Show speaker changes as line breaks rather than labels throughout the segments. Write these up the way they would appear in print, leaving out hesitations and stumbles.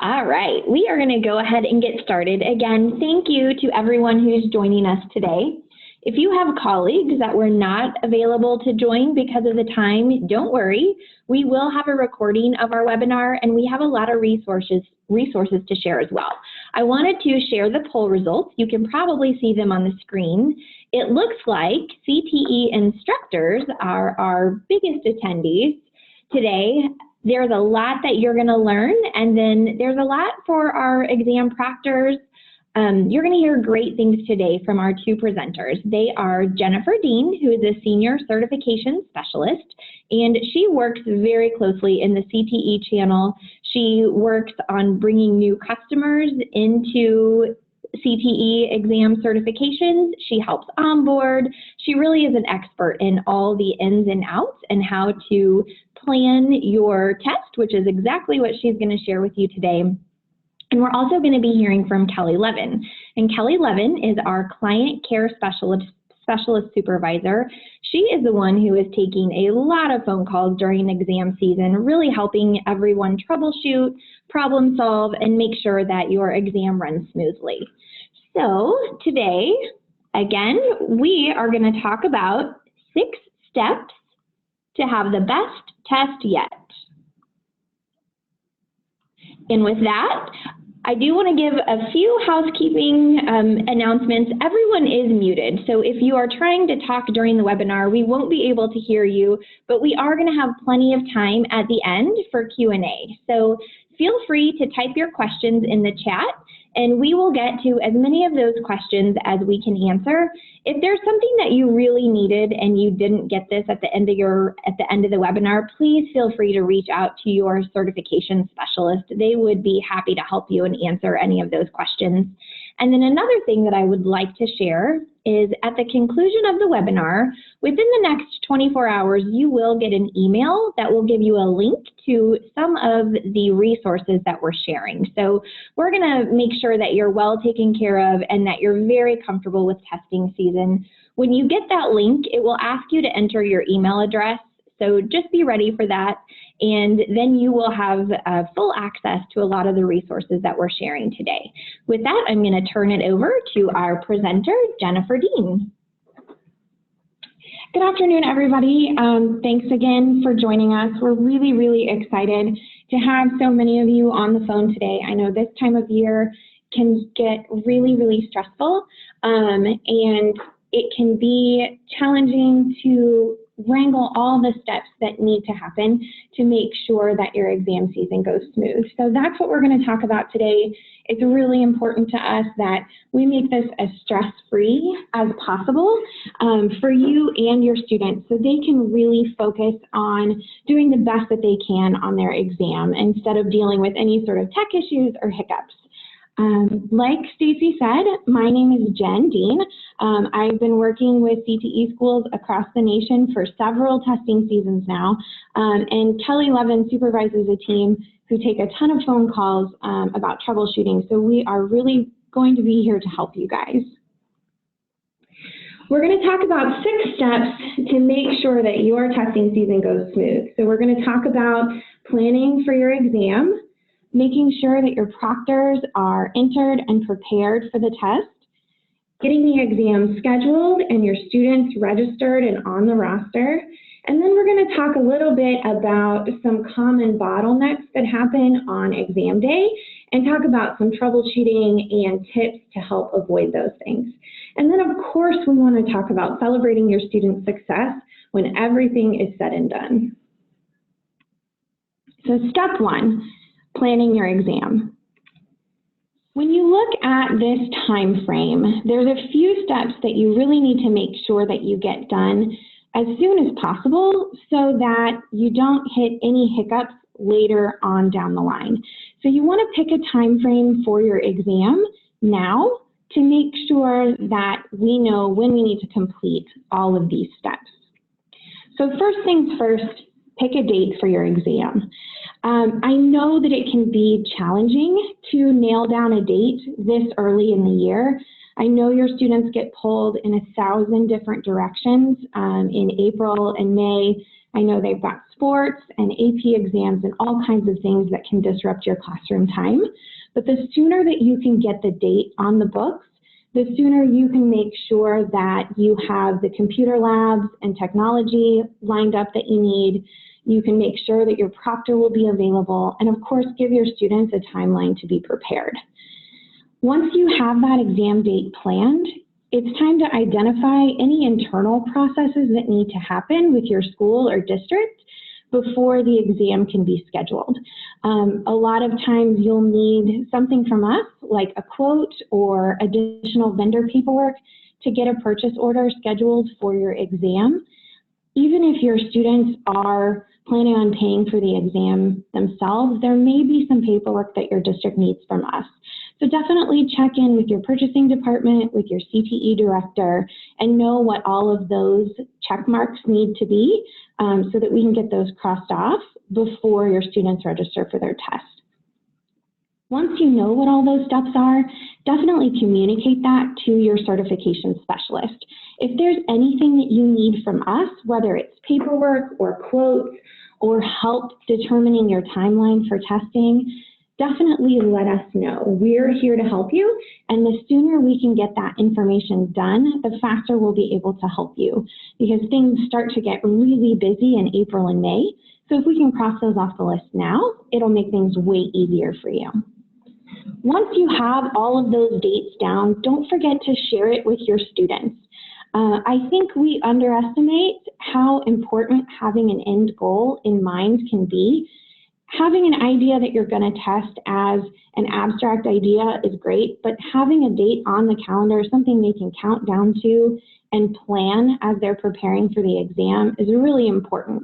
All right, we are going to go ahead and get started. Again, thank you to everyone who's joining us today. If you have colleagues that were not available to join because of the time, don't worry. We will have a recording of our webinar, and we have a lot of resources to share as well. I wanted to share the poll results. You can probably see them on the screen. It looks like CTE instructors are our biggest attendees today. There's a lot that you're going to learn, and then there's a lot for our exam proctors. You're going to hear great things today from our two presenters. They are Jennifer Dean, who is a Senior Certification Specialist, and she works very closely in the CTE channel. She works on bringing new customers into CTE exam certifications. She helps onboard. She really is an expert in all the ins and outs and how to plan your test, which is exactly what she's going to share with you today. And we're also going to be hearing from Kelly Levin. And Kelly Levin is our Client Care Specialist Supervisor. She is the one who is taking a lot of phone calls during exam season, really helping everyone troubleshoot, problem solve, and make sure that your exam runs smoothly. So today, again, we are going to talk about 6 steps to have the best test yet. And with that, I do want to give a few housekeeping announcements. Everyone is muted, so if you are trying to talk during the webinar, we won't be able to hear you, but we are going to have plenty of time at the end for Q&A. So feel free to type your questions in the chat, and we will get to as many of those questions as we can answer. If there's something that you really needed and you didn't get this at the end of the webinar, please feel free to reach out to your certification specialist. They would be happy to help you and answer any of those questions. And then another thing that I would like to share is at the conclusion of the webinar, within the next 24 hours, you will get an email that will give you a link to some of the resources that we're sharing. So we're going to make sure that you're well taken care of and that you're very comfortable with testing season. When you get that link, it will ask you to enter your email address. So just be ready for that, and then you will have full access to a lot of the resources that we're sharing today. With that, I'm going to turn it over to our presenter, Jennifer Dean.
Good afternoon, everybody. Thanks again for joining us. We're really, really excited to have so many of you on the phone today. I know this time of year can get really, really stressful, and it can be challenging to wrangle all the steps that need to happen to make sure that your exam season goes smooth. So that's what we're going to talk about today. It's really important to us that we make this as stress-free as possible for you and your students, so they can really focus on doing the best that they can on their exam instead of dealing with any sort of tech issues or hiccups. Like Stacy said, my name is Jen Dean. I've been working with CTE schools across the nation for several testing seasons now, and Kelly Levin supervises a team who take a ton of phone calls about troubleshooting, so we are really going to be here to help you guys. We're going to talk about 6 steps to make sure that your testing season goes smooth. So we're going to talk about planning for your exam, making sure that your proctors are entered and prepared for the test, getting the exam scheduled and your students registered and on the roster. And then we're going to talk a little bit about some common bottlenecks that happen on exam day and talk about some troubleshooting and tips to help avoid those things. And then, of course, we want to talk about celebrating your students' success when everything is said and done. So step 1. Planning your exam. When you look at this time frame, there's a few steps that you really need to make sure that you get done as soon as possible so that you don't hit any hiccups later on down the line. So you want to pick a time frame for your exam now to make sure that we know when we need to complete all of these steps. So first things first, pick a date for your exam. I know that it can be challenging to nail down a date this early in the year. I know your students get pulled in 1,000 different directions in April and May I know they've got sports and AP exams and all kinds of things that can disrupt your classroom time. But the sooner that you can get the date on the books, the sooner you can make sure that you have the computer labs and technology lined up that you need. You can make sure that your proctor will be available, and of course, give your students a timeline to be prepared. Once you have that exam date planned, it's time to identify any internal processes that need to happen with your school or district before the exam can be scheduled. A lot of times you'll need something from us, like a quote or additional vendor paperwork, to get a purchase order scheduled for your exam. Even if your students are planning on paying for the exam themselves, there may be some paperwork that your district needs from us. So definitely check in with your purchasing department, with your CTE director, and know what all of those check marks need to be so that we can get those crossed off before your students register for their test. Once you know what all those steps are, definitely communicate that to your certification specialist. If there's anything that you need from us, whether it's paperwork or quotes or help determining your timeline for testing, definitely let us know. We're here to help you, and the sooner we can get that information done, the faster we'll be able to help you, because things start to get really busy in April and May. So if we can cross those off the list now, it'll make things way easier for you. Once you have all of those dates down, don't forget to share it with your students. I think we underestimate how important having an end goal in mind can be. Having an idea that you're going to test as an abstract idea is great, but having a date on the calendar, something they can count down to and plan as they're preparing for the exam, is really important.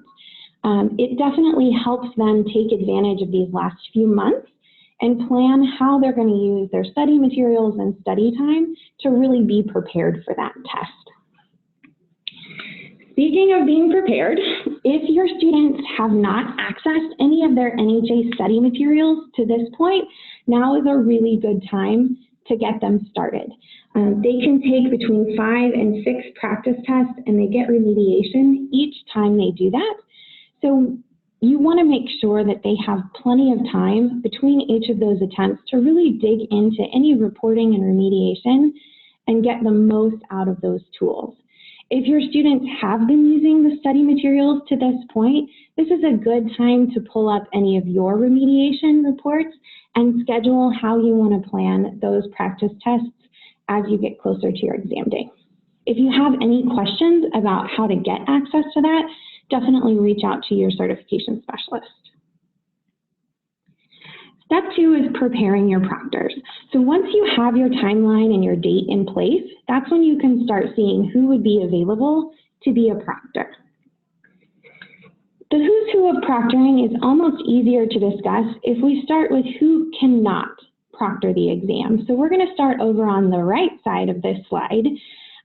It definitely helps them take advantage of these last few months and plan how they're going to use their study materials and study time to really be prepared for that test. Speaking of being prepared, if your students have not accessed any of their NHA study materials to this point, now is a really good time to get them started. They can take between 5 and 6 practice tests, and they get remediation each time they do that. So you want to make sure that they have plenty of time between each of those attempts to really dig into any reporting and remediation and get the most out of those tools. If your students have been using the study materials to this point, this is a good time to pull up any of your remediation reports and schedule how you want to plan those practice tests as you get closer to your exam day. If you have any questions about how to get access to that, definitely reach out to your certification specialist. Step 2 is preparing your proctors. So once you have your timeline and your date in place, that's when you can start seeing who would be available to be a proctor. The who's who of proctoring is almost easier to discuss if we start with who cannot proctor the exam. So we're going to start over on the right side of this slide.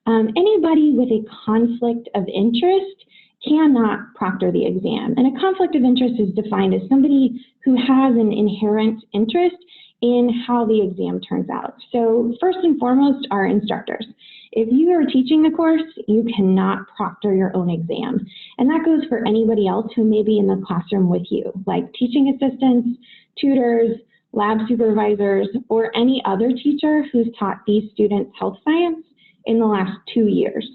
Anybody with a conflict of interest cannot proctor the exam. And a conflict of interest is defined as somebody who has an inherent interest in how the exam turns out. So first and foremost are instructors. If you are teaching the course, you cannot proctor your own exam. And that goes for anybody else who may be in the classroom with you, like teaching assistants, tutors, lab supervisors, or any other teacher who's taught these students health science in the last 2 years.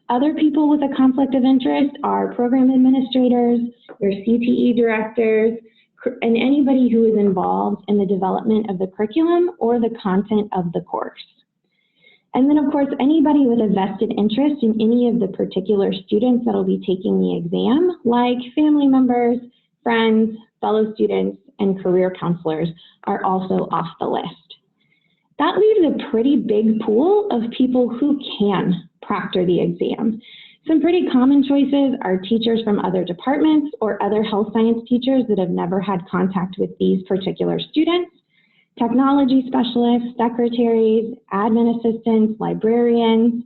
Other people with a conflict of interest are program administrators, your CTE directors, and anybody who is involved in the development of the curriculum or the content of the course. And then, of course, anybody with a vested interest in any of the particular students that will be taking the exam, like family members, friends, fellow students, and career counselors, are also off the list. That leaves a pretty big pool of people who can proctor the exam. Some pretty common choices are teachers from other departments or other health science teachers that have never had contact with these particular students, technology specialists, secretaries, admin assistants, librarians.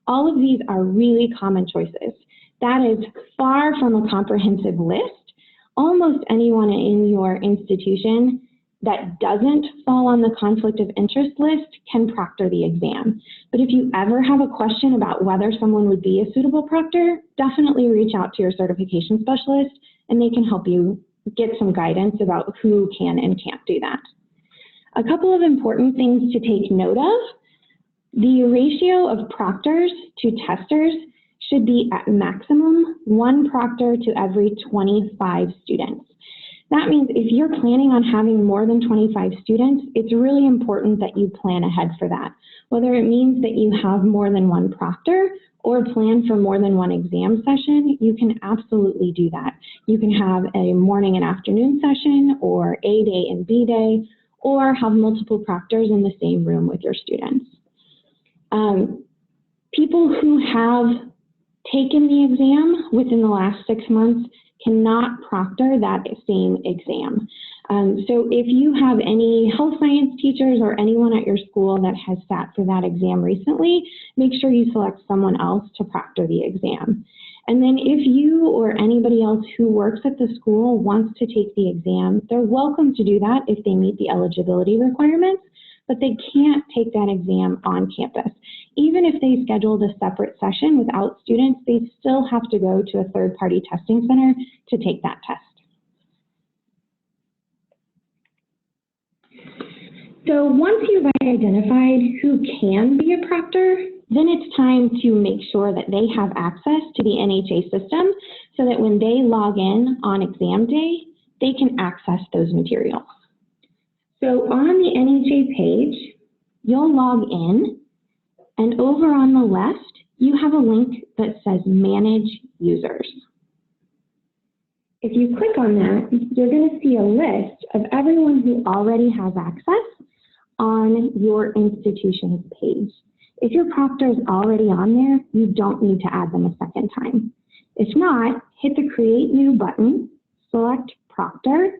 All of these are really common choices. That is far from a comprehensive list. Almost anyone in your institution that doesn't fall on the conflict of interest list can proctor the exam. But if you ever have a question about whether someone would be a suitable proctor, definitely reach out to your certification specialist and they can help you get some guidance about who can and can't do that. A couple of important things to take note of. The ratio of proctors to testers should be at maximum 1 proctor to every 25 students. That means if you're planning on having more than 25 students, it's really important that you plan ahead for that. Whether it means that you have more than 1 proctor or plan for more than 1 exam session, you can absolutely do that. You can have a morning and afternoon session, or A day and B day, or have multiple proctors in the same room with your students. People who have taken the exam within the last 6 months cannot proctor that same exam. So if you have any health science teachers or anyone at your school that has sat for that exam recently, make sure you select someone else to proctor the exam. And then if you or anybody else who works at the school wants to take the exam, they're welcome to do that if they meet the eligibility requirements, but they can't take that exam on campus. Even if they scheduled a separate session without students, they still have to go to a third-party testing center to take that test. So once you've identified who can be a proctor, then it's time to make sure that they have access to the NHA system so that when they log in on exam day, they can access those materials. So on the NHA page, you'll log in, and over on the left, you have a link that says Manage Users. If you click on that, you're going to see a list of everyone who already has access on your institution's page. If your proctor is already on there, you don't need to add them a second time. If not, hit the Create New button, select Proctor,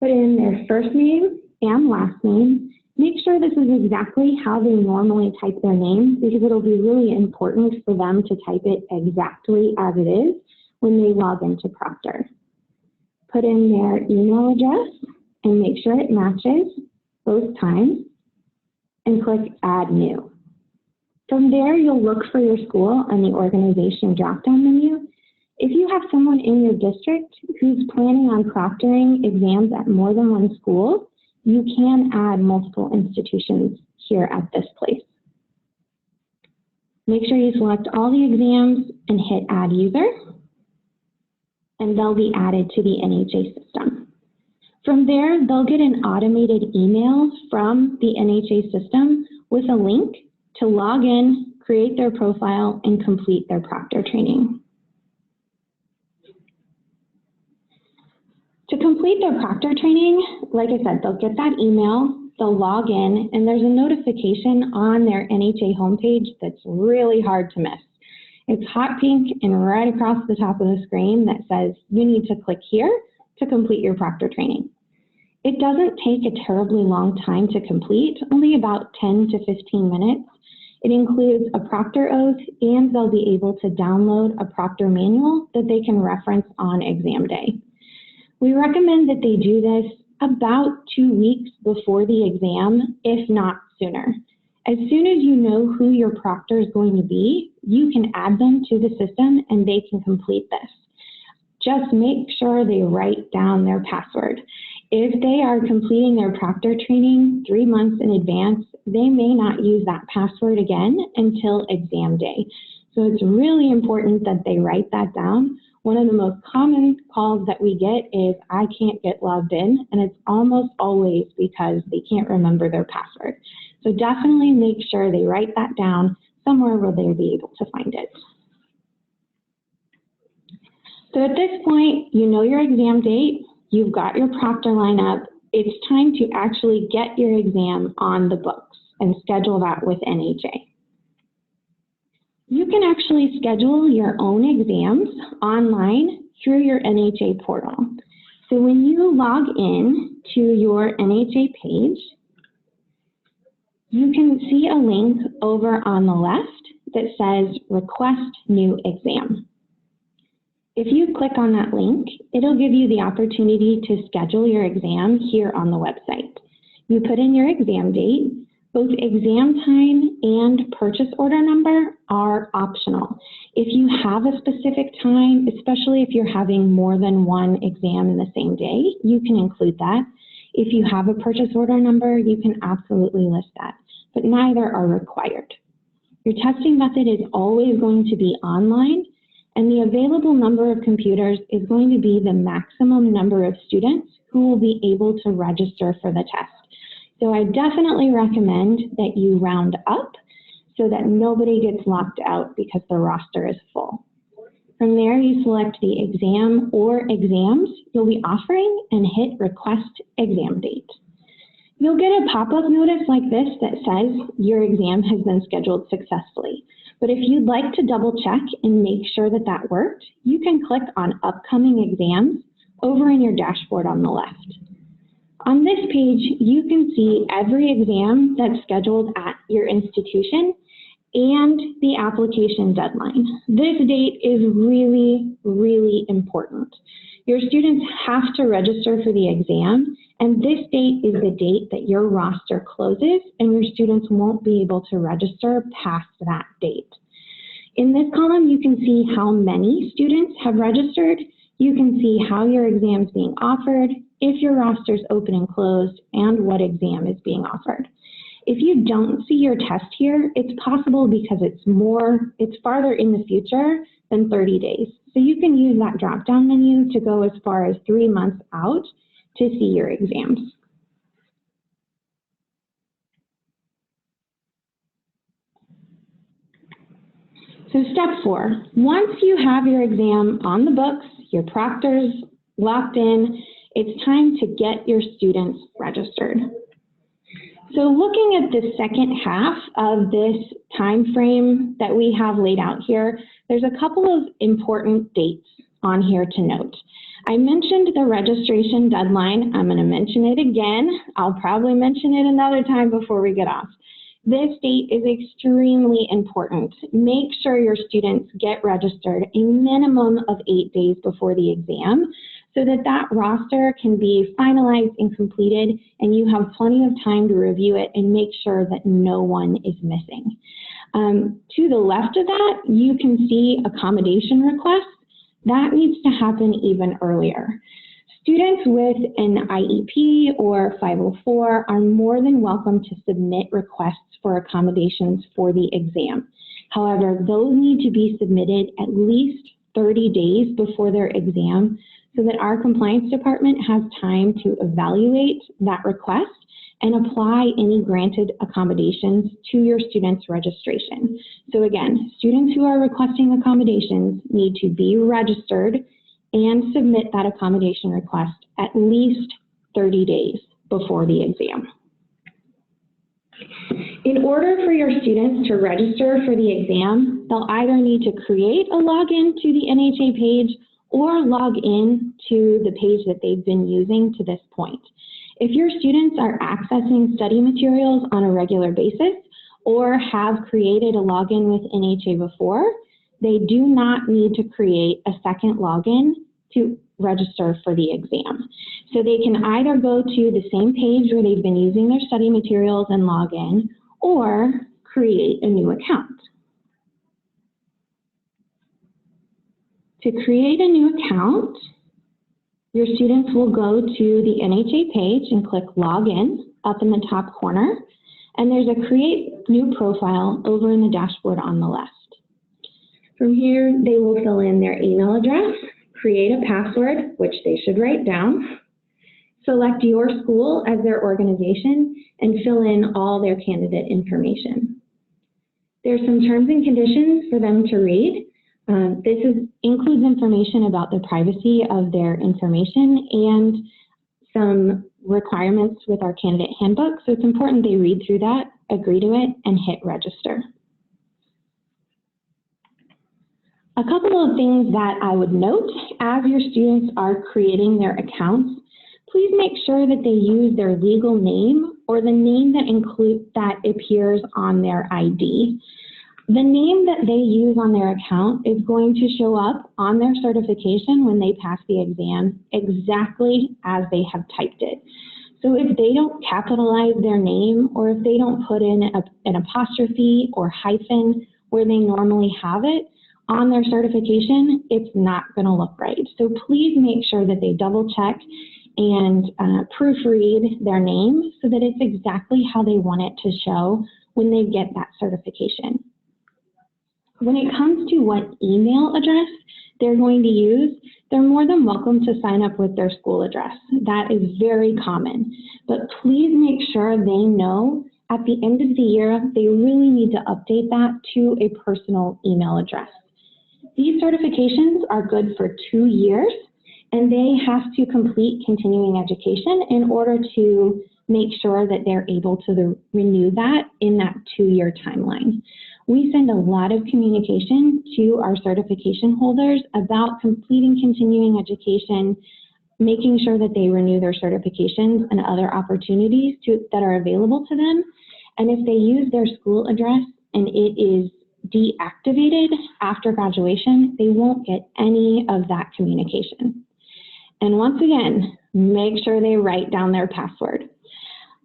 put in their first name and last name. Make sure this is exactly how they normally type their name, because it'll be really important for them to type it exactly as it is when they log into Proctor. Put in their email address and make sure it matches both times, and click Add New. From there, you'll look for your school on the organization drop-down menu. If you have someone in your district who's planning on proctoring exams at more than 1 school, you can add multiple institutions here at this place. Make sure you select all the exams and hit Add User, and they'll be added to the NHA system. From there, they'll get an automated email from the NHA system with a link to log in, create their profile, and complete their proctor training. To complete their proctor training, like I said, they'll get that email, they'll log in, and there's a notification on their NHA homepage that's really hard to miss. It's hot pink and right across the top of the screen that says you need to click here to complete your proctor training. It doesn't take a terribly long time to complete, only about 10 to 15 minutes. It includes a proctor oath, and they'll be able to download a proctor manual that they can reference on exam day. We recommend that they do this about 2 weeks before the exam, if not sooner. As soon as you know who your proctor is going to be, you can add them to the system and they can complete this. Just make sure they write down their password. If they are completing their proctor training 3 months in advance, they may not use that password again until exam day. So it's really important that they write that down. One of the most common calls that we get is, I can't get logged in, and it's almost always because they can't remember their password. So definitely make sure they write that down somewhere where they'll be able to find it. So at this point, you know your exam date, you've got your proctor lineup. It's time to actually get your exam on the books and schedule that with NHA. You can actually schedule your own exams online through your NHA portal. So when you log in to your NHA page, you can see a link over on the left that says Request New Exam. If you click on that link, it'll give you the opportunity to schedule your exam here on the website. You put in your exam date. Both exam time and purchase order number are optional. If you have a specific time, especially if you're having more than one exam in the same day, you can include that. If you have a purchase order number, you can absolutely list that, but neither are required. Your testing method is always going to be online, and the available number of computers is going to be the maximum number of students who will be able to register for the test. So I definitely recommend that you round up so that nobody gets locked out because the roster is full. From there, you select the exam or exams you'll be offering and hit Request Exam Date. You'll get a pop-up notice like this that says your exam has been scheduled successfully. But if you'd like to double check and make sure that that worked, you can click on Upcoming Exams over in your dashboard on the left. On this page, you can see every exam that's scheduled at your institution and the application deadline. This date is really, really important. Your students have to register for the exam, and this date is the date that your roster closes, and your students won't be able to register past that date. In this column, you can see how many students have registered. You can see how your exam is being offered, if your roster is open and closed, and what exam is being offered. If you don't see your test here, it's possible because it's farther in the future than 30 days. So you can use that drop-down menu to go as far as 3 months out to see your exams. So step 4, once you have your exam on the books, your proctors locked in, it's time to get your students registered. So looking at the second half of this time frame that we have laid out here, there's a couple of important dates on here to note. I mentioned the registration deadline. I'm going to mention it again. I'll probably mention it another time before we get off. This date is extremely important. Make sure your students get registered a minimum of 8 days before the exam so that that roster can be finalized and completed, and you have plenty of time to review it and make sure that no one is missing. To the left of that, you can see accommodation requests. That needs to happen even earlier. Students with an IEP or 504 are more than welcome to submit requests for accommodations for the exam. However, those need to be submitted at least 30 days before their exam so that our compliance department has time to evaluate that request and apply any granted accommodations to your student's registration. So again, students who are requesting accommodations need to be registered and submit that accommodation request at least 30 days before the exam. In order for your students to register for the exam, they'll either need to create a login to the NHA page or log in to the page that they've been using to this point. If your students are accessing study materials on a regular basis or have created a login with NHA before, they do not need to create a second login to register for the exam. So they can either go to the same page where they've been using their study materials and log in, or create a new account. To create a new account, your students will go to the NHA page and click Login up in the top corner, and there's a Create New Profile over in the dashboard on the left. From here, they will fill in their email address, create a password, which they should write down, select your school as their organization, and fill in all their candidate information. There's some terms and conditions for them to read. This includes information about the privacy of their information and some requirements with our candidate handbook. So it's important they read through that, agree to it, and hit register. A couple of things that I would note as your students are creating their accounts, please make sure that they use their legal name or the name that appears on their ID. The name that they use on their account is going to show up on their certification when they pass the exam exactly as they have typed it. So if they don't capitalize their name, or if they don't put in an apostrophe or hyphen where they normally have it on their certification, it's not going to look right. So please make sure that they double check and proofread their name so that it's exactly how they want it to show when they get that certification. When it comes to what email address they're going to use, they're more than welcome to sign up with their school address. That is very common. But please make sure they know at the end of the year, they really need to update that to a personal email address. These certifications are good for 2 years, and they have to complete continuing education in order to make sure that they're able to renew that in that 2-year timeline. We send a lot of communication to our certification holders about completing continuing education, making sure that they renew their certifications and other opportunities that are available to them. And if they use their school address and it is deactivated after graduation, they won't get any of that communication. And once again, make sure they write down their password.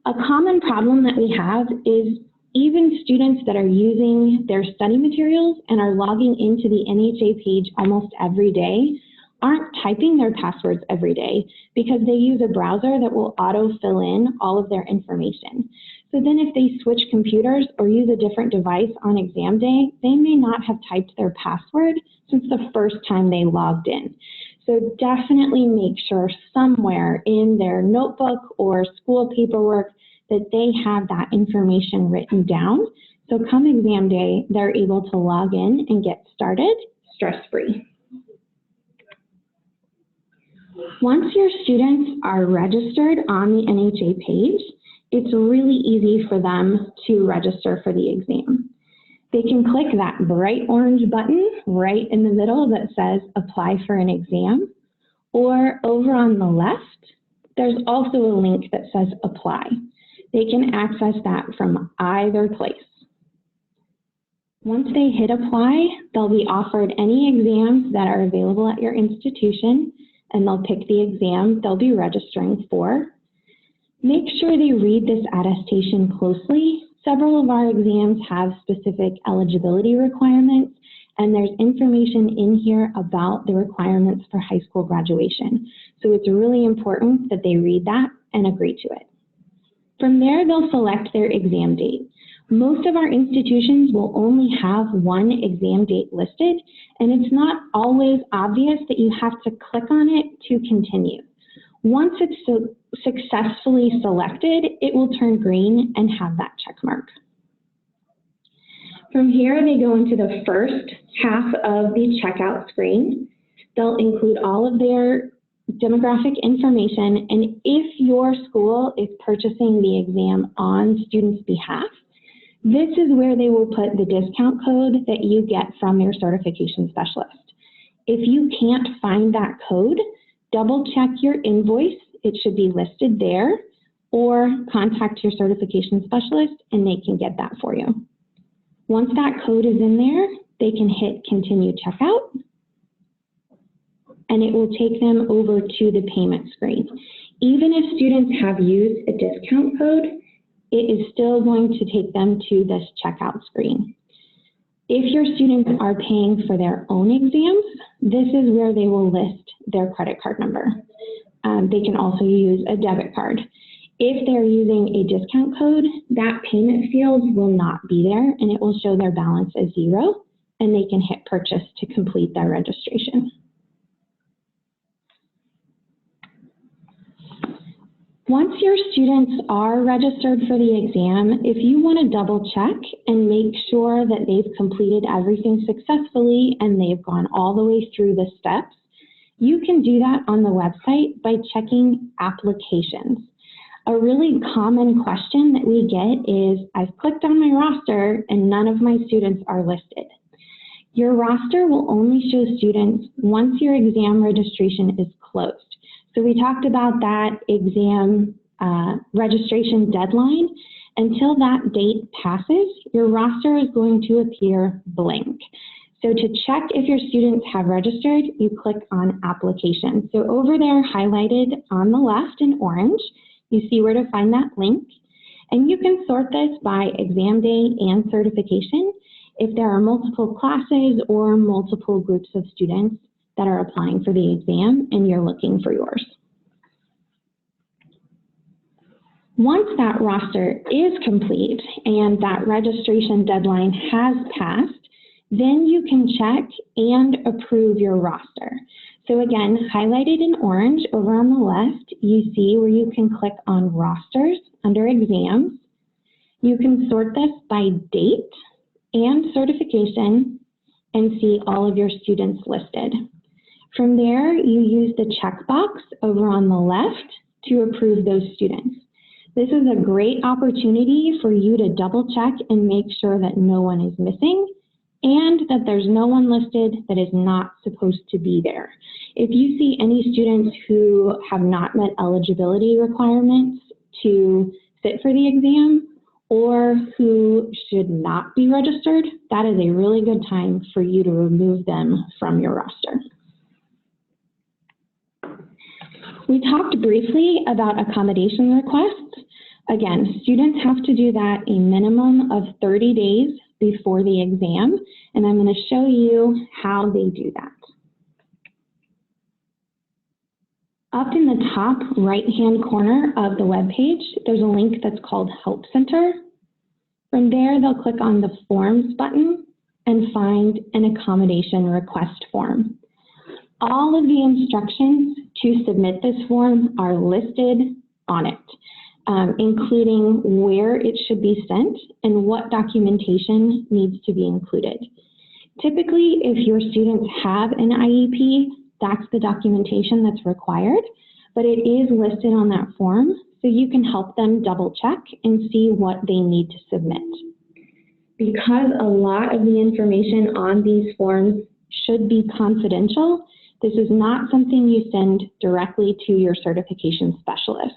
A common problem that we have is even students that are using their study materials and are logging into the NHA page almost every day aren't typing their passwords every day because they use a browser that will auto-fill in all of their information. So then if they switch computers or use a different device on exam day, they may not have typed their password since the first time they logged in. So definitely make sure somewhere in their notebook or school paperwork that they have that information written down. So come exam day, they're able to log in and get started stress-free. Once your students are registered on the NHA page, it's really easy for them to register for the exam. They can click that bright orange button right in the middle that says apply for an exam, or over on the left, there's also a link that says apply. They can access that from either place. Once they hit apply, they'll be offered any exams that are available at your institution, and they'll pick the exam they'll be registering for. Make sure they read this attestation closely. Several of our exams have specific eligibility requirements, and there's information in here about the requirements for high school graduation. So it's really important that they read that and agree to it. From there, they'll select their exam date. Most of our institutions will only have one exam date listed, and it's not always obvious that you have to click on it to continue. Once it's successfully selected, it will turn green and have that check mark. From here, they go into the first half of the checkout screen. They'll include all of their demographic information, and if your school is purchasing the exam on students' behalf, this is where they will put the discount code that you get from your certification specialist. If you can't find that code, double check your invoice. It should be listed there, or contact your certification specialist and they can get that for you. Once that code is in there, they can hit continue checkout, and it will take them over to the payment screen. Even if students have used a discount code, it is still going to take them to this checkout screen. If your students are paying for their own exams, this is where they will list their credit card number. They can also use a debit card. If they're using a discount code, that payment field will not be there, and it will show their balance as 0, and they can hit purchase to complete their registration. Once your students are registered for the exam, if you want to double check and make sure that they've completed everything successfully and they've gone all the way through the steps, you can do that on the website by checking applications. A really common question that we get is, I've clicked on my roster and none of my students are listed. Your roster will only show students once your exam registration is closed. So we talked about that exam registration deadline. Until that date passes, your roster is going to appear blank. So to check if your students have registered, you click on Application. So over there, highlighted on the left in orange, you see where to find that link. And you can sort this by exam day and certification if there are multiple classes or multiple groups of students that are applying for the exam and you're looking for yours. Once that roster is complete and that registration deadline has passed, then you can check and approve your roster. So again, highlighted in orange over on the left, you see where you can click on Rosters under Exams. You can sort this by date and certification and see all of your students listed. From there, you use the checkbox over on the left to approve those students. This is a great opportunity for you to double check and make sure that no one is missing and that there's no one listed that is not supposed to be there. If you see any students who have not met eligibility requirements to sit for the exam or who should not be registered, that is a really good time for you to remove them from your roster. We talked briefly about accommodation requests. Again, students have to do that a minimum of 30 days before the exam, and I'm going to show you how they do that. Up in the top right-hand corner of the web page, there's a link that's called Help Center. From there, they'll click on the Forms button and find an accommodation request form. All of the instructions to submit this form are listed on it, including where it should be sent and what documentation needs to be included. Typically, if your students have an IEP, that's the documentation that's required, but it is listed on that form, so you can help them double check and see what they need to submit. Because a lot of the information on these forms should be confidential, this is not something you send directly to your certification specialist.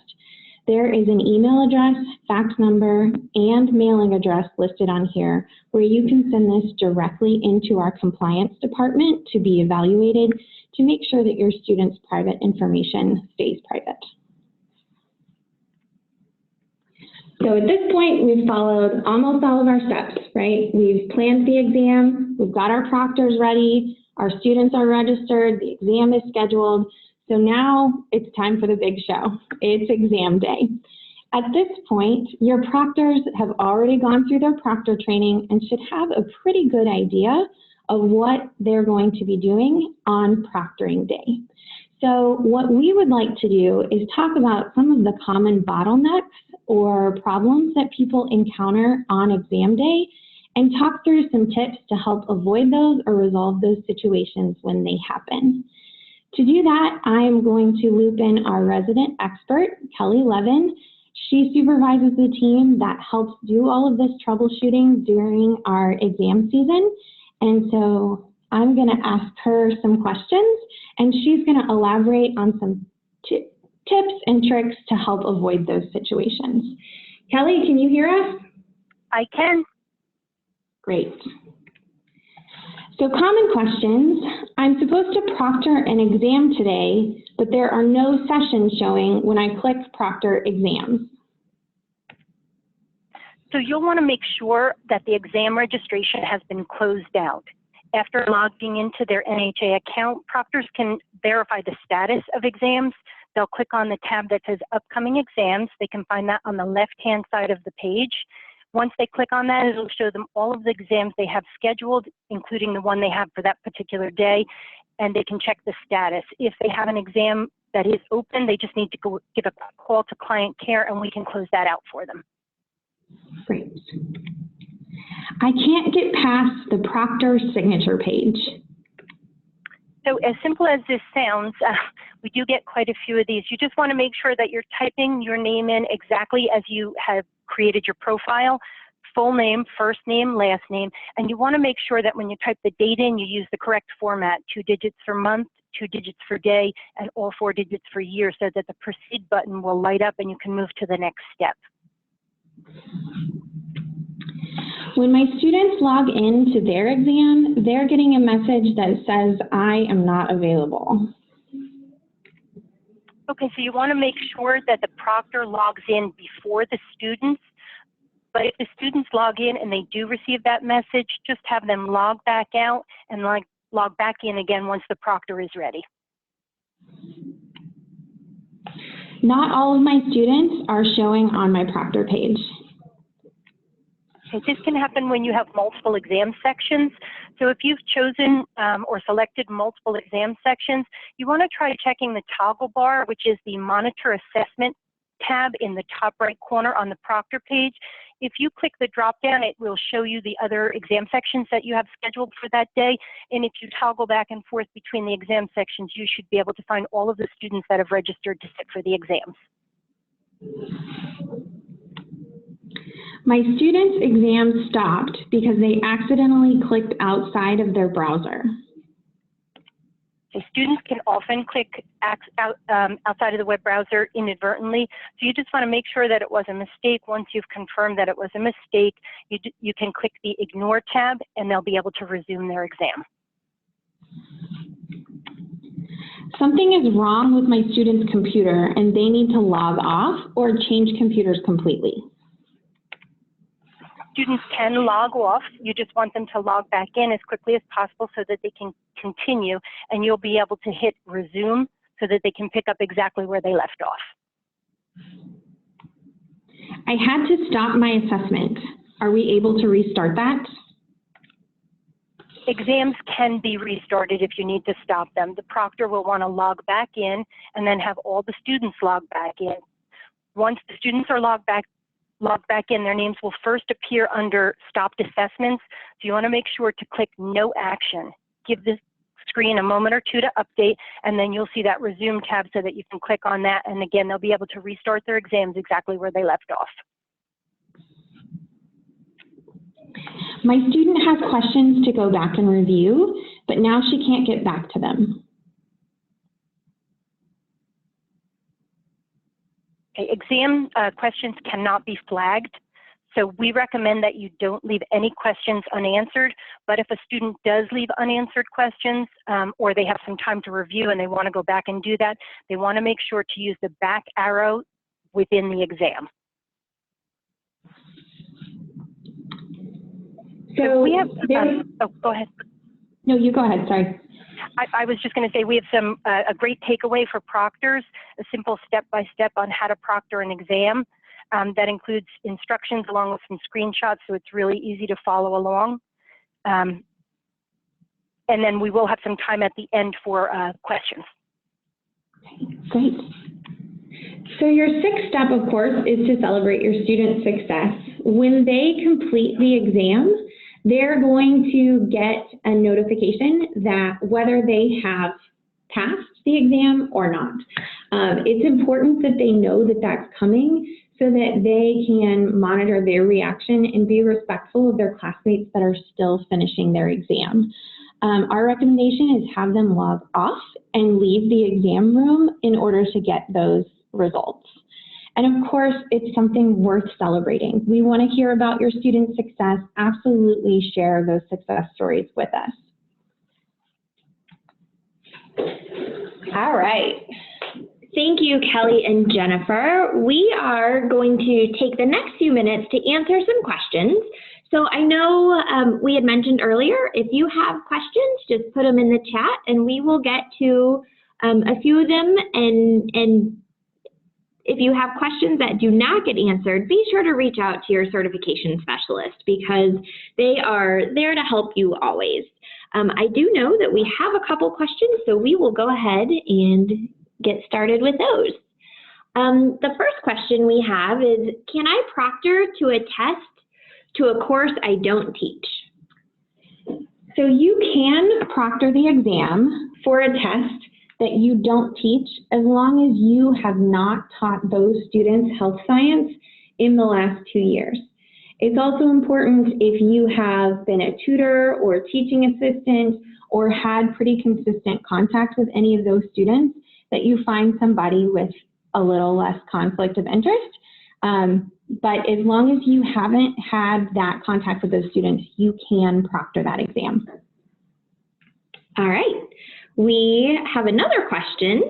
There is an email address, fax number, and mailing address listed on here where you can send this directly into our compliance department to be evaluated to make sure that your students' private information stays private. So at this point, we've followed almost all of our steps, right? We've planned the exam, we've got our proctors ready, our students are registered, the exam is scheduled. So now it's time for the big show. It's exam day. At this point, your proctors have already gone through their proctor training and should have a pretty good idea of what they're going to be doing on proctoring day. So what we would like to do is talk about some of the common bottlenecks or problems that people encounter on exam day and talk through some tips to help avoid those or resolve those situations when they happen. To do that, I am going to loop in our resident expert, Kelly Levin. She supervises the team that helps do all of this troubleshooting during our exam season. And so I'm going to ask her some questions, and she's going to elaborate on some tips and tricks to help avoid those situations. Kelly, can you hear us?
I can.
Great. So common questions. I'm supposed to proctor an exam today, but there are no sessions showing when I click proctor exams.
So you'll want to make sure that the exam registration has been closed out. After logging into their NHA account, proctors can verify the status of exams. They'll click on the tab that says upcoming exams. They can find that on the left-hand side of the page. Once they click on that, it'll show them all of the exams they have scheduled, including the one they have for that particular day, and they can check the status. If they have an exam that is open, they just need to go give a call to client care, and we can close that out for them.
Great. I can't get past the proctor signature page.
So as simple as this sounds, we do get quite a few of these. You just want to make sure that you're typing your name in exactly as you have created your profile, full name, first name, last name, and you want to make sure that when you type the date in, you use the correct format, 2 digits for month, 2 digits for day, and all 4 digits for year, so that the proceed button will light up and you can move to the next step.
When my students log into their exam, they're getting a message that says, I am not available.
Okay, so you want to make sure that the proctor logs in before the students, but if the students log in and they do receive that message, just have them log back out and log back in again once the proctor is ready.
Not all of my students are showing on my proctor page.
Okay, this can happen when you have multiple exam sections. So if you've chosen or selected multiple exam sections, you want to try checking the toggle bar, which is the Monitor Assessment tab in the top right corner on the proctor page. If you click the drop down, it will show you the other exam sections that you have scheduled for that day. And if you toggle back and forth between the exam sections, you should be able to find all of the students that have registered to sit for the exams.
My students' exam stopped because they accidentally clicked outside of their browser.
So students can often click outside of the web browser inadvertently. So you just want to make sure that it was a mistake. Once you've confirmed that it was a mistake, you can click the Ignore tab and they'll be able to resume their exam.
Something is wrong with my student's computer and they need to log off or change computers completely.
Students can log off. You just want them to log back in as quickly as possible so that they can continue, and you'll be able to hit resume so that they can pick up exactly where they left off.
I had to stop my assessment. Are we able to restart that?
Exams can be restarted if you need to stop them. The proctor will want to log back in and then have all the students log back in. Once the students are logged back in, their names will first appear under stopped assessments. So you want to make sure to click no action. Give the screen a moment or two to update, and then you'll see that resume tab so that you can click on that. And again, they'll be able to restart their exams exactly where they left off.
My student has questions to go back and review, but now she can't get back to them.
Okay, exam questions cannot be flagged, so we recommend that you don't leave any questions unanswered, but if a student does leave unanswered questions or they have some time to review and they want to go back and do that, they want to make sure to use the back arrow within the exam. So we have, oh, go ahead.
No, you go ahead, sorry.
I was just going to say we have a great takeaway for proctors, a simple step-by-step on how to proctor an exam that includes instructions along with some screenshots, so it's really easy to follow along. And then we will have some time at the end for questions.
Great. So your sixth step, of course, is to celebrate your student's success. When they complete the exam, they're going to get a notification that whether they have passed the exam or not. It's important that they know that that's coming so that they can monitor their reaction and be respectful of their classmates that are still finishing their exam. Our recommendation is have them log off and leave the exam room in order to get those results. And of course, it's something worth celebrating. We want to hear about your student success. Absolutely share those success stories with us.
All right. Thank you, Kelly and Jennifer. We are going to take the next few minutes to answer some questions. So I know we had mentioned earlier, if you have questions, just put them in the chat and we will get to a few of them. And if you have questions that do not get answered, be sure to reach out to your certification specialist because they are there to help you always. I do know that we have a couple questions, so we will go ahead and get started with those. The first question we have is, can I proctor to a test to a course I don't teach?
So you can proctor the exam for a test that you don't teach as long as you have not taught those students health science in the last 2 years. It's also important if you have been a tutor or a teaching assistant or had pretty consistent contact with any of those students that you find somebody with a little less conflict of interest But as long as you haven't had that contact with those students, you can proctor that exam.
All right. We have another question.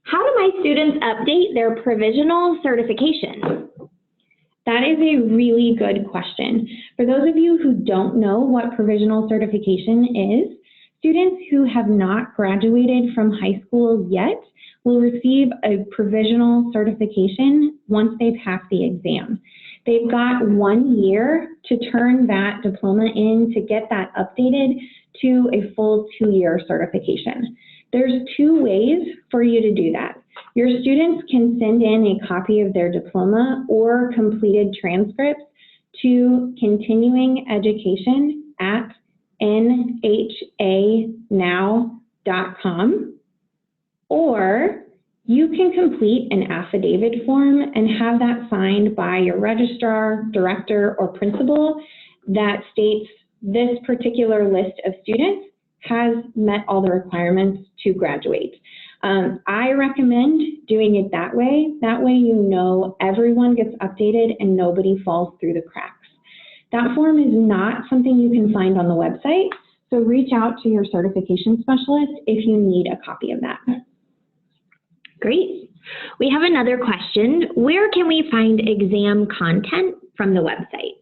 How do my students update their provisional certification?
That is a really good question. For those of you who don't know what provisional certification is, students who have not graduated from high school yet will receive a provisional certification once they pass the exam. They've got 1 year to turn that diploma in to get that updated to a full 2-year certification. There's 2 ways for you to do that. Your students can send in a copy of their diploma or completed transcripts to continuingeducation@nhanow.com, or you can complete an affidavit form and have that signed by your registrar, director, or principal that states this particular list of students has met all the requirements to graduate. I recommend doing it that way. That way you know everyone gets updated and nobody falls through the cracks. That form is not something you can find on the website, so reach out to your certification specialist if you need a copy of that.
Great. We have another question. Where can we find exam content from the website?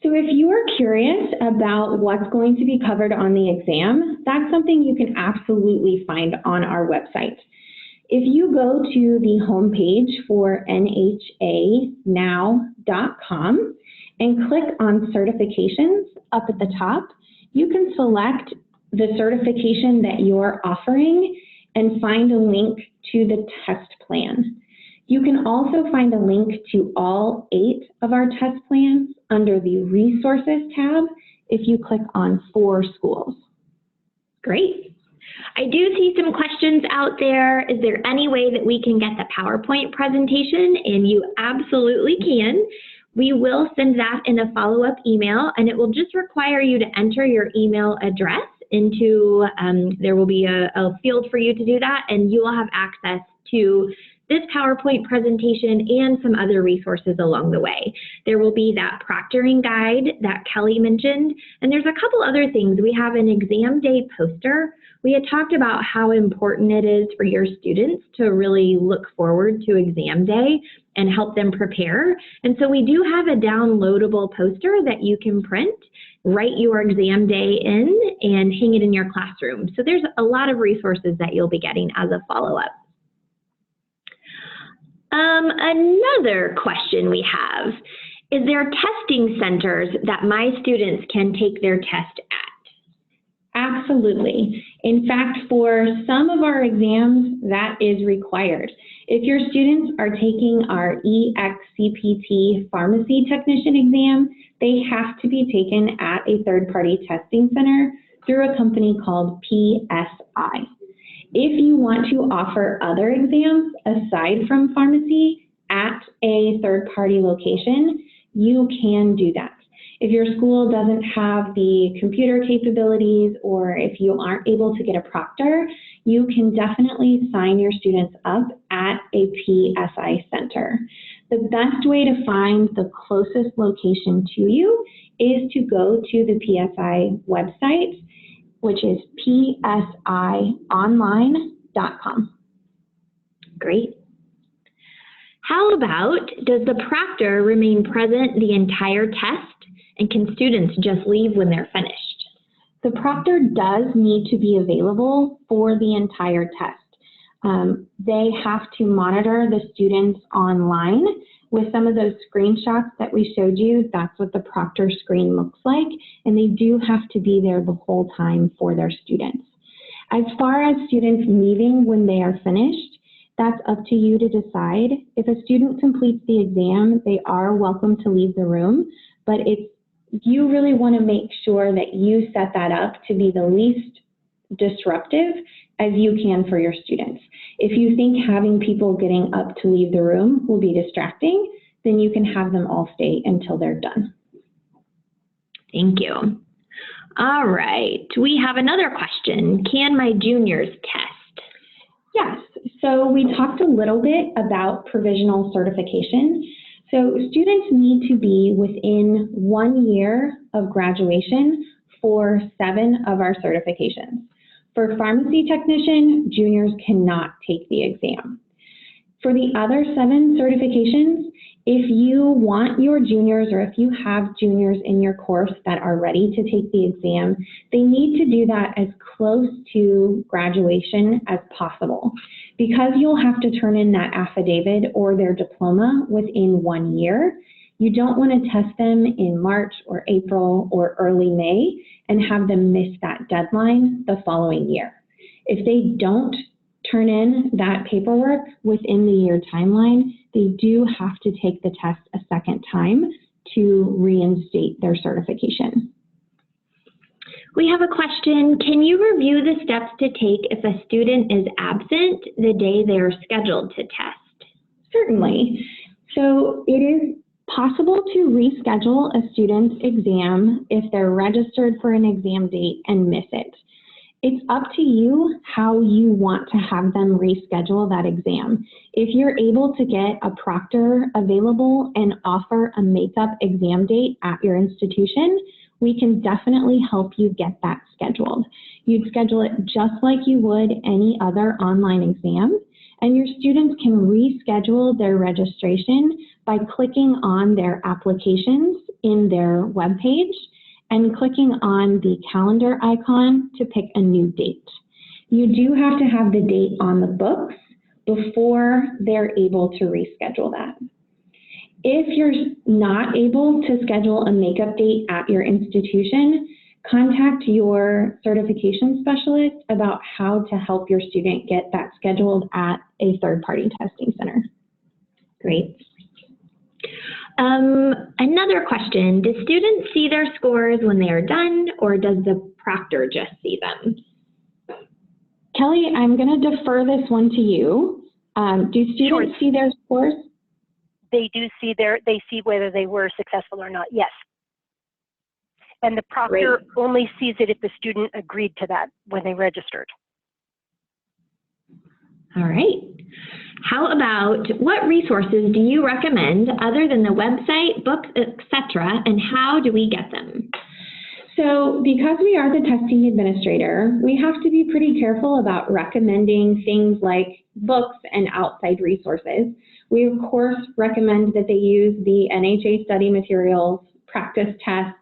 So if you are curious about what's going to be covered on the exam, that's something you can absolutely find on our website. If you go to the homepage for nhanow.com and click on certifications up at the top, you can select the certification that you're offering and find a link to the test plan. You can also find a link to all 8 of our test plans under the Resources tab if you click on For Schools.
Great. I do see some questions out there. Is there any way that we can get the PowerPoint presentation? And you absolutely can. We will send that in a follow-up email, and it will just require you to enter your email address into, there will be a field for you to do that, and you will have access to this PowerPoint presentation and some other resources along the way. There will be that proctoring guide that Kelly mentioned, and there's a couple other things. We have an exam day poster. We had talked about how important it is for your students to really look forward to exam day and help them prepare. And so we do have a downloadable poster that you can print, write your exam day in, and hang it in your classroom. So there's a lot of resources that you'll be getting as a follow-up. Another question we have, is there testing centers that my students can take their test at?
Absolutely. In fact, for some of our exams, that is required. If your students are taking our EXCPT pharmacy technician exam, they have to be taken at a third-party testing center through a company called PSI. If you want to offer other exams aside from pharmacy at a third-party location, you can do that. If your school doesn't have the computer capabilities, or if you aren't able to get a proctor, you can definitely sign your students up at a PSI center. The best way to find the closest location to you is to go to the PSI website, which is psionline.com.
Great. How about, does the proctor remain present the entire test, and can students just leave when they're finished?
The proctor does need to be available for the entire test. They have to monitor the students online. With some of those screenshots that we showed you, that's what the proctor screen looks like, and they do have to be there the whole time for their students. As far as students leaving when they are finished, that's up to you to decide. If a student completes the exam, they are welcome to leave the room, but you really want to make sure that you set that up to be the least disruptive as you can for your students. If you think having people getting up to leave the room will be distracting, then you can have them all stay until they're done.
Thank you. All right, we have another question. Can my juniors test?
Yes, So we talked a little bit about provisional certification. So students need to be within 1 year of graduation for 7 of our certifications. For pharmacy technician, juniors cannot take the exam. For the other 7 certifications, if you want your juniors or if you have juniors in your course that are ready to take the exam, they need to do that as close to graduation as possible. Because you'll have to turn in that affidavit or their diploma within 1 year, you don't want to test them in March or April or early May and have them miss that deadline the following year. If they don't turn in that paperwork within the year timeline, they do have to take the test a second time to reinstate their certification.
We have a question. Can you review the steps to take if a student is absent the day they are scheduled to test?
Certainly. So it is possible to reschedule a student's exam if they're registered for an exam date and miss it. It's up to you how you want to have them reschedule that exam. If you're able to get a proctor available and offer a makeup exam date at your institution, we can definitely help you get that scheduled. You'd schedule it just like you would any other online exam, and your students can reschedule their registration by clicking on their applications in their webpage and clicking on the calendar icon to pick a new date. You do have to have the date on the books before they're able to reschedule that. If you're not able to schedule a makeup date at your institution, contact your certification specialist about how to help your student get that scheduled at a third-party testing center.
Great. Another question, do students see their scores when they are done, or does the proctor just see them?
Kelly, I'm going to defer this one to you. Do students see their scores?
They do see they see whether they were successful or not, yes. And the proctor only sees it if the student agreed to that when they registered.
All right. How about what resources do you recommend other than the website, books, etc., and how do we get them?
So because we are the testing administrator, we have to be pretty careful about recommending things like books and outside resources. We, of course, recommend that they use the NHA study materials, practice tests,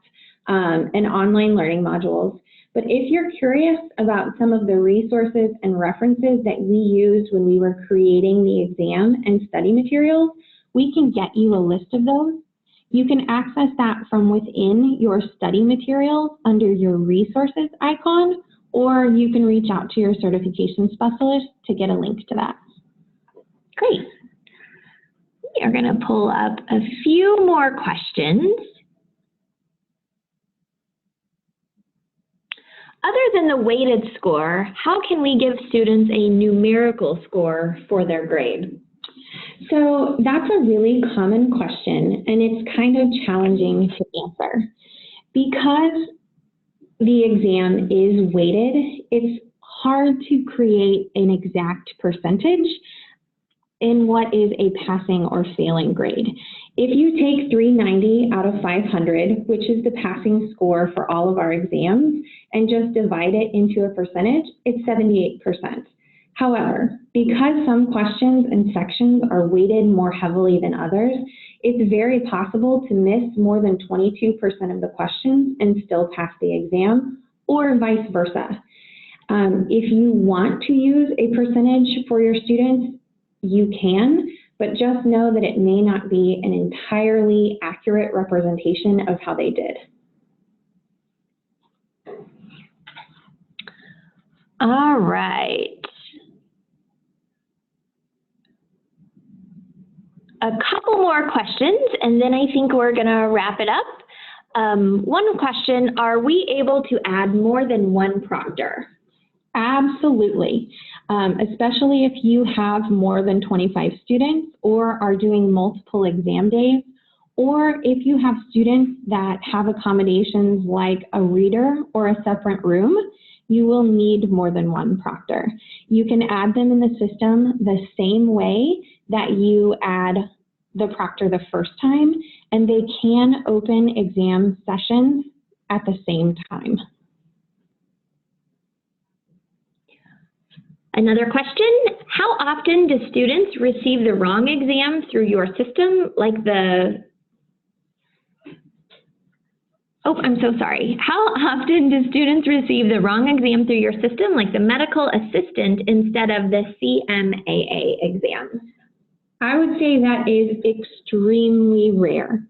and online learning modules. But if you're curious about some of the resources and references that we used when we were creating the exam and study materials, we can get you a list of those. You can access that from within your study materials under your resources icon, or you can reach out to your certification specialist to get a link to that.
Great. We are going to pull up a few more questions. Other than the weighted score, how can we give students a numerical score for their grade?
So that's a really common question, and it's kind of challenging to answer. Because the exam is weighted, it's hard to create an exact percentage in what is a passing or failing grade. If you take 390 out of 500, which is the passing score for all of our exams, and just divide it into a percentage, it's 78%. However, because some questions and sections are weighted more heavily than others, it's very possible to miss more than 22% of the questions and still pass the exam, or vice versa. If you want to use a percentage for your students, you can, but just know that it may not be an entirely accurate representation of how they did.
All right. A couple more questions, and then I think we're going to wrap it up. One question, are we able to add more than one proctor?
Absolutely, especially if you have more than 25 students or are doing multiple exam days, or if you have students that have accommodations like a reader or a separate room, you will need more than one proctor. You can add them in the system the same way that you add the proctor the first time, and they can open exam sessions at the same time.
Another question, how often do students receive the wrong exam through your system, like the, How often do students receive the wrong exam through your system, like the medical assistant, instead of the CMAA exams?
I would say that is extremely rare.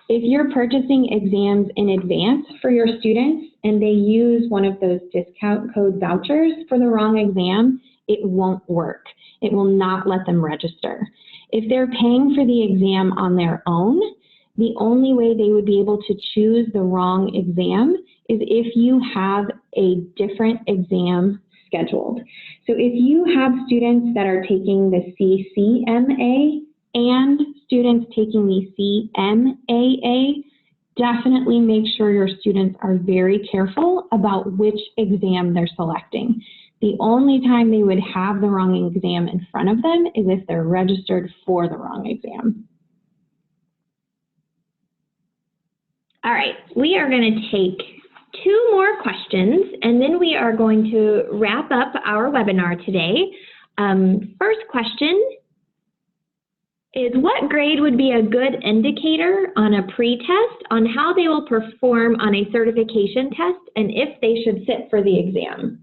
If you're purchasing exams in advance for your students and they use one of those discount code vouchers for the wrong exam, it won't work. It will not let them register. If they're paying for the exam on their own, the only way they would be able to choose the wrong exam is if you have a different exam scheduled. So if you have students that are taking the CCMA and students taking the CMAA, definitely make sure your students are very careful about which exam they're selecting. The only time they would have the wrong exam in front of them is if they're registered for the wrong exam.
All right, we are going to take 2 more questions, and then we are going to wrap up our webinar today. First question is, what grade would be a good indicator on a pretest on how they will perform on a certification test and if they should sit for the exam?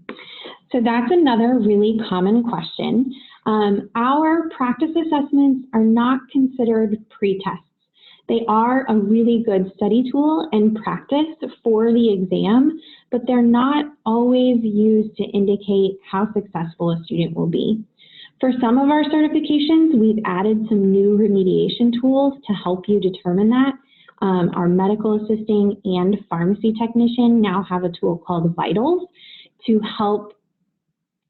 So that's another really common question. Our practice assessments are not considered pretests. They are a really good study tool and practice for the exam, but they're not always used to indicate how successful a student will be. For some of our certifications, we've added some new remediation tools to help you determine that. Our medical assisting and pharmacy technician now have a tool called Vitals to help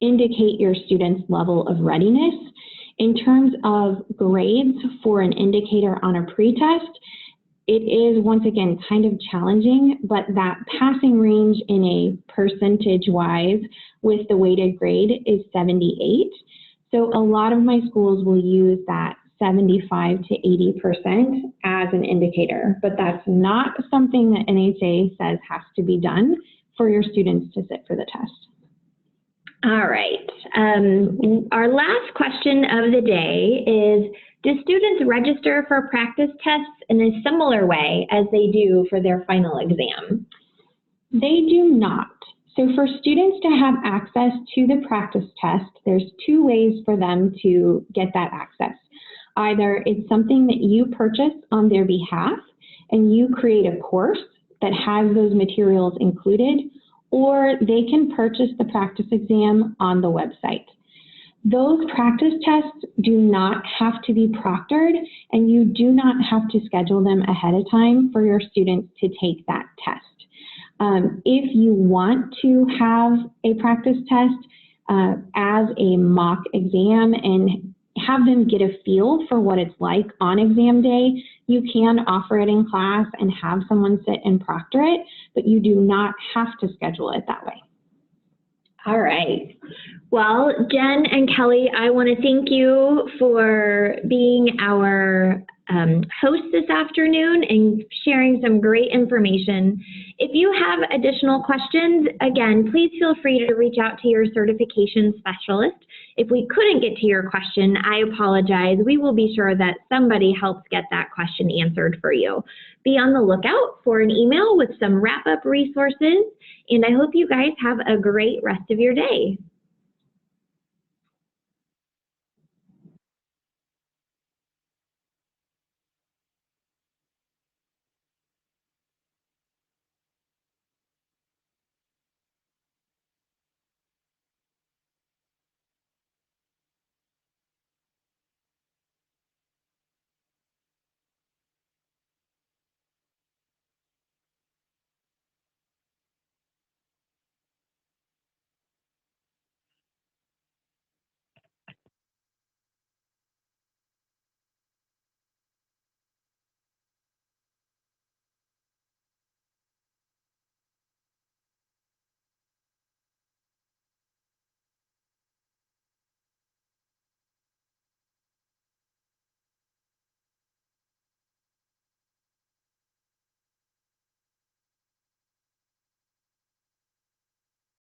indicate your student's level of readiness. In terms of grades for an indicator on a pretest, it is once again kind of challenging, but that passing range in a percentage-wise with the weighted grade is 78. So a lot of my schools will use that 75 to 80% as an indicator, but that's not something that NHA says has to be done for your students to sit for the test.
All right. Our last question of the day is, do students register for practice tests in a similar way as they do for their final exam?
They do not. So for students to have access to the practice test, there's 2 ways for them to get that access. Either it's something that you purchase on their behalf and you create a course that has those materials included, or they can purchase the practice exam on the website. Those practice tests do not have to be proctored, and you do not have to schedule them ahead of time for your students to take that test. If you want to have a practice test as a mock exam and have them get a feel for what it's like on exam day, you can offer it in class and have someone sit and proctor it, but you do not have to schedule it that way.
All right. Well, Jen and Kelly, I want to thank you for being our host this afternoon and sharing some great information. If you have additional questions, again, please feel free to reach out to your certification specialist. If we couldn't get to your question, I apologize. We will be sure that somebody helps get that question answered for you. Be on the lookout for an email with some wrap-up resources, and I hope you guys have a great rest of your day.